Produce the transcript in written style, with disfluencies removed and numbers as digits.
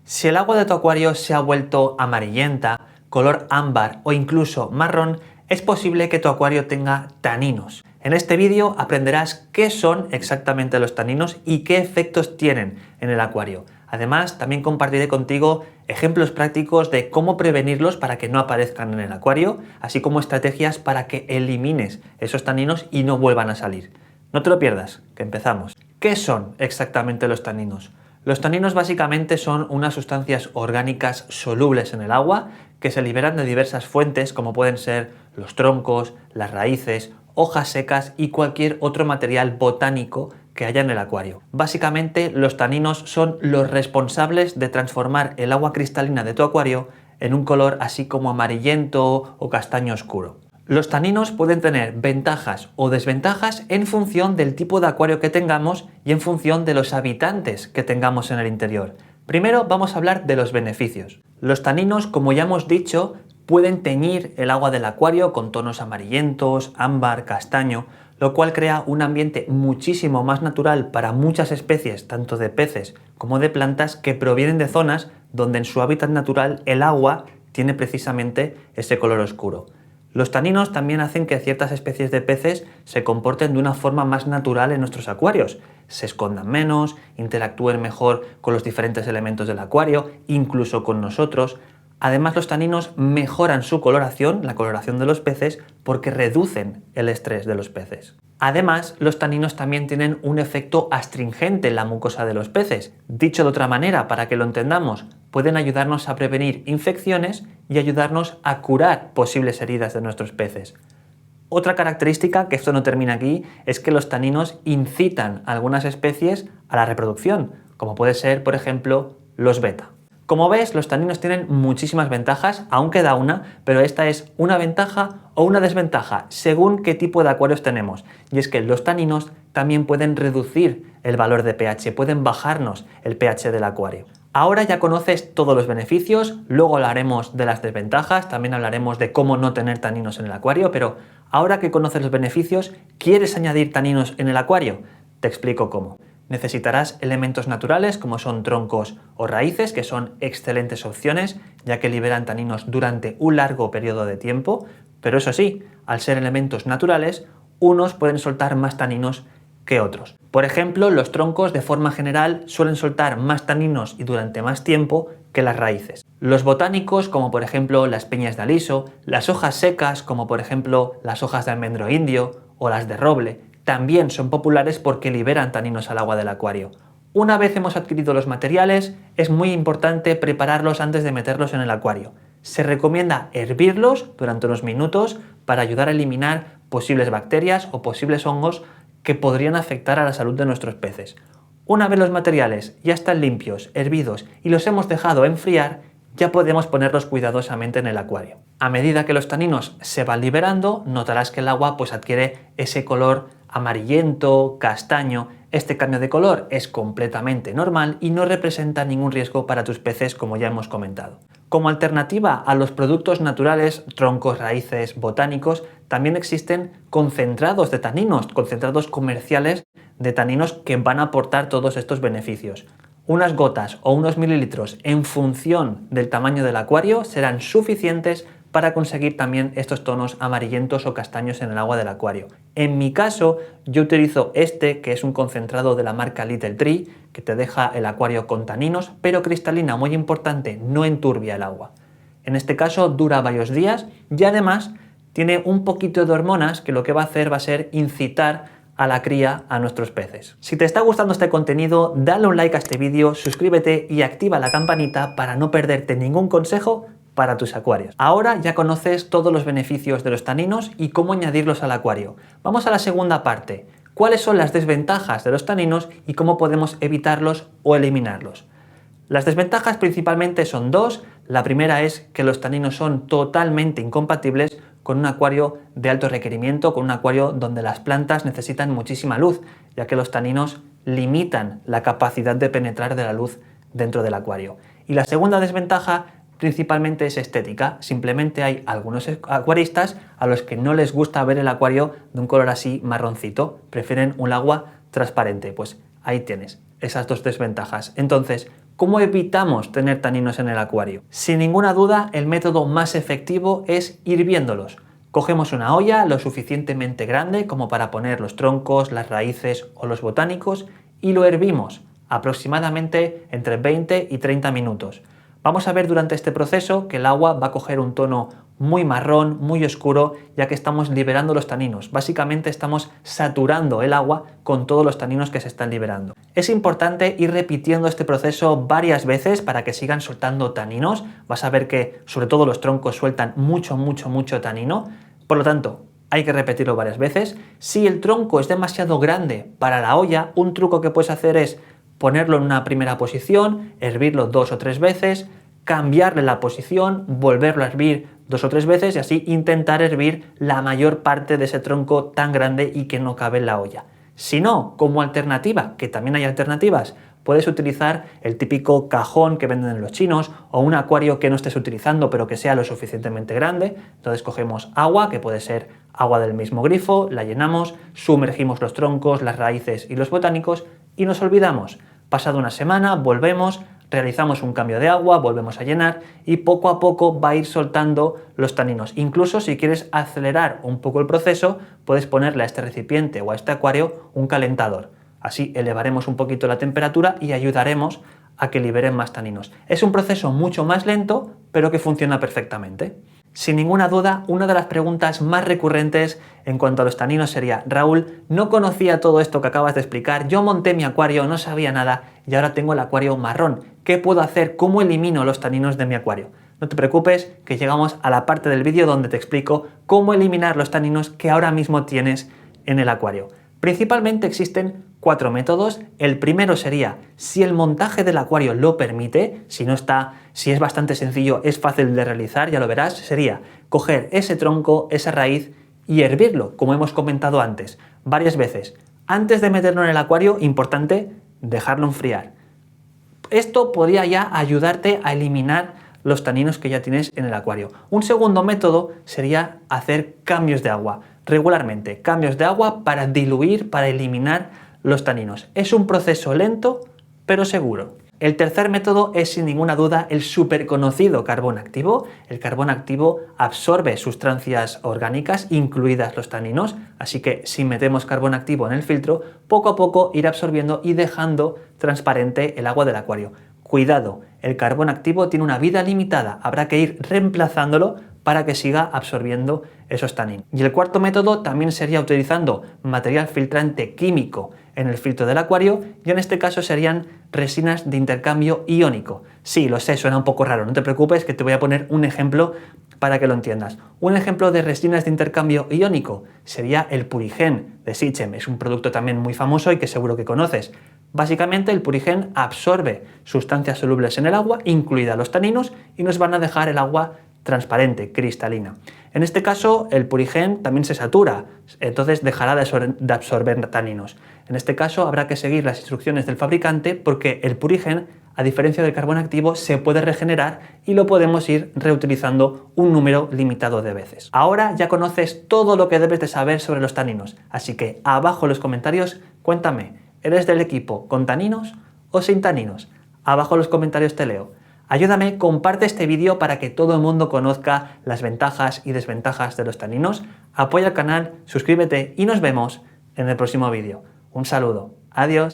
Si el agua de tu acuario se ha vuelto amarillenta, color ámbar o incluso marrón, es posible que tu acuario tenga taninos. En este vídeo aprenderás qué son exactamente los taninos y qué efectos tienen en el acuario. Además, también compartiré contigo ejemplos prácticos de cómo prevenirlos para que no aparezcan en el acuario, así como estrategias para que elimines esos taninos y no vuelvan a salir. No te lo pierdas, que empezamos. ¿Qué son exactamente los taninos? Los taninos básicamente son unas sustancias orgánicas solubles en el agua que se liberan de diversas fuentes como pueden ser los troncos, las raíces, hojas secas y cualquier otro material botánico que haya en el acuario. Básicamente los taninos son los responsables de transformar el agua cristalina de tu acuario en un color así como amarillento o castaño oscuro. Los taninos pueden tener ventajas o desventajas en función del tipo de acuario que tengamos y en función de los habitantes que tengamos en el interior. Primero vamos a hablar de los beneficios. Los taninos, como ya hemos dicho, pueden teñir el agua del acuario con tonos amarillentos, ámbar, castaño, lo cual crea un ambiente muchísimo más natural para muchas especies, tanto de peces como de plantas, que provienen de zonas donde en su hábitat natural el agua tiene precisamente ese color oscuro. Los taninos también hacen que ciertas especies de peces se comporten de una forma más natural en nuestros acuarios, se escondan menos, interactúen mejor con los diferentes elementos del acuario, incluso con nosotros. Además, los taninos mejoran su coloración, la coloración de los peces, porque reducen el estrés de los peces. Además, los taninos también tienen un efecto astringente en la mucosa de los peces. Dicho de otra manera, para que lo entendamos, pueden ayudarnos a prevenir infecciones y ayudarnos a curar posibles heridas de nuestros peces. Otra característica, que esto no termina aquí, es que los taninos incitan a algunas especies a la reproducción, como puede ser, por ejemplo, los beta. Como ves, los taninos tienen muchísimas ventajas, aún queda una, pero esta es una ventaja o una desventaja, según qué tipo de acuarios tenemos. Y es que los taninos también pueden reducir el valor de pH, pueden bajarnos el pH del acuario. Ahora ya conoces todos los beneficios, luego hablaremos de las desventajas, también hablaremos de cómo no tener taninos en el acuario, pero ahora que conoces los beneficios, ¿quieres añadir taninos en el acuario? Te explico cómo. Necesitarás elementos naturales como son troncos o raíces, que son excelentes opciones ya que liberan taninos durante un largo periodo de tiempo, pero eso sí, al ser elementos naturales, unos pueden soltar más taninos que otros. Por ejemplo, los troncos de forma general suelen soltar más taninos y durante más tiempo que las raíces. Los botánicos, como por ejemplo las peñas de aliso, las hojas secas, como por ejemplo las hojas de almendro indio o las de roble, también son populares porque liberan taninos al agua del acuario. Una vez hemos adquirido los materiales, es muy importante prepararlos antes de meterlos en el acuario. Se recomienda hervirlos durante unos minutos para ayudar a eliminar posibles bacterias o posibles hongos que podrían afectar a la salud de nuestros peces. Una vez los materiales ya están limpios, hervidos y los hemos dejado enfriar, ya podemos ponerlos cuidadosamente en el acuario. A medida que los taninos se van liberando, notarás que el agua adquiere ese color amarillento, castaño. Este cambio de color es completamente normal y no representa ningún riesgo para tus peces, como ya hemos comentado. Como alternativa a los productos naturales, troncos, raíces, botánicos, también existen concentrados de taninos, concentrados comerciales de taninos que van a aportar todos estos beneficios. Unas gotas o unos mililitros en función del tamaño del acuario serán suficientes para conseguir también estos tonos amarillentos o castaños en el agua del acuario. En mi caso, yo utilizo este, que es un concentrado de la marca Little Tree, que te deja el acuario con taninos, pero cristalina, muy importante, no enturbia el agua. En este caso dura varios días y además tiene un poquito de hormonas que lo que va a hacer va a ser incitar a la cría a nuestros peces. Si te está gustando este contenido, dale un like a este vídeo, suscríbete y activa la campanita para no perderte ningún consejo para tus acuarios. Ahora ya conoces todos los beneficios de los taninos y cómo añadirlos al acuario. Vamos a la segunda parte. ¿Cuáles son las desventajas de los taninos y cómo podemos evitarlos o eliminarlos? Las desventajas principalmente son dos. La primera es que los taninos son totalmente incompatibles con un acuario de alto requerimiento, con un acuario donde las plantas necesitan muchísima luz, ya que los taninos limitan la capacidad de penetrar de la luz dentro del acuario. Y la segunda desventaja principalmente es estética. Simplemente hay algunos acuaristas a los que no les gusta ver el acuario de un color así marroncito, prefieren un agua transparente. Pues ahí tienes esas dos desventajas. Entonces, ¿Cómo evitamos tener taninos en el acuario? Sin ninguna duda, el método más efectivo es hirviéndolos. Cogemos una olla lo suficientemente grande como para poner los troncos, las raíces o los botánicos y lo hervimos aproximadamente entre 20 y 30 minutos. Vamos a ver durante este proceso que el agua va a coger un tono muy marrón, muy oscuro, ya que estamos liberando los taninos. Básicamente estamos saturando el agua con todos los taninos que se están liberando. Es importante ir repitiendo este proceso varias veces para que sigan soltando taninos. Vas a ver que sobre todo los troncos sueltan mucho tanino. Por lo tanto, hay que repetirlo varias veces. Si el tronco es demasiado grande para la olla, un truco que puedes hacer es ponerlo en una primera posición, hervirlo 2 o 3 veces, cambiarle la posición, volverlo a hervir 2 o 3 veces y así intentar hervir la mayor parte de ese tronco tan grande y que no cabe en la olla. Si no, como alternativa, que también hay alternativas, puedes utilizar el típico cajón que venden en los chinos o un acuario que no estés utilizando pero que sea lo suficientemente grande. Entonces cogemos agua, que puede ser agua del mismo grifo, la llenamos, sumergimos los troncos, las raíces y los botánicos y nos olvidamos. Pasada una semana volvemos, realizamos un cambio de agua, volvemos a llenar y poco a poco va a ir soltando los taninos. Incluso si quieres acelerar un poco el proceso, puedes ponerle a este recipiente o a este acuario un calentador. Así elevaremos un poquito la temperatura y ayudaremos a que liberen más taninos. Es un proceso mucho más lento, pero que funciona perfectamente. Sin ninguna duda, una de las preguntas más recurrentes en cuanto a los taninos sería: Raúl, no conocía todo esto que acabas de explicar, yo monté mi acuario, no sabía nada y ahora tengo el acuario marrón. ¿Qué puedo hacer? ¿Cómo elimino los taninos de mi acuario? No te preocupes, que llegamos a la parte del vídeo donde te explico cómo eliminar los taninos que ahora mismo tienes en el acuario. Principalmente existen 4 métodos. El primero sería, si el montaje del acuario lo permite, si es bastante sencillo, es fácil de realizar, ya lo verás, sería coger ese tronco, esa raíz y hervirlo, como hemos comentado antes, varias veces. Antes de meterlo en el acuario, importante dejarlo enfriar. Esto podría ya ayudarte a eliminar los taninos que ya tienes en el acuario. Un segundo método sería hacer cambios de agua regularmente, cambios de agua para diluir, para eliminar los taninos. Es un proceso lento, pero seguro. El tercer método es sin ninguna duda el súper conocido carbón activo. El carbón activo absorbe sustancias orgánicas, incluidas los taninos, así que si metemos carbón activo en el filtro, poco a poco irá absorbiendo y dejando transparente el agua del acuario. Cuidado, el carbón activo tiene una vida limitada, habrá que ir reemplazándolo para que siga absorbiendo esos taninos. Y el cuarto método también sería utilizando material filtrante químico en el filtro del acuario, y en este caso serían resinas de intercambio iónico. Sí, lo sé, suena un poco raro, no te preocupes que te voy a poner un ejemplo para que lo entiendas. Un ejemplo de resinas de intercambio iónico sería el Purigen de Sichem, es un producto también muy famoso y que seguro que conoces. Básicamente el Purigen absorbe sustancias solubles en el agua, incluida los taninos, y nos van a dejar el agua transparente, cristalina. En este caso, el Purigen también se satura, entonces dejará de absorber taninos. En este caso, habrá que seguir las instrucciones del fabricante porque el Purigen, a diferencia del carbón activo, se puede regenerar y lo podemos ir reutilizando un número limitado de veces. Ahora ya conoces todo lo que debes de saber sobre los taninos, así que abajo en los comentarios cuéntame, ¿eres del equipo con taninos o sin taninos? Abajo en los comentarios te leo. Ayúdame, comparte este vídeo para que todo el mundo conozca las ventajas y desventajas de los taninos. Apoya el canal, suscríbete y nos vemos en el próximo vídeo. Un saludo. Adiós.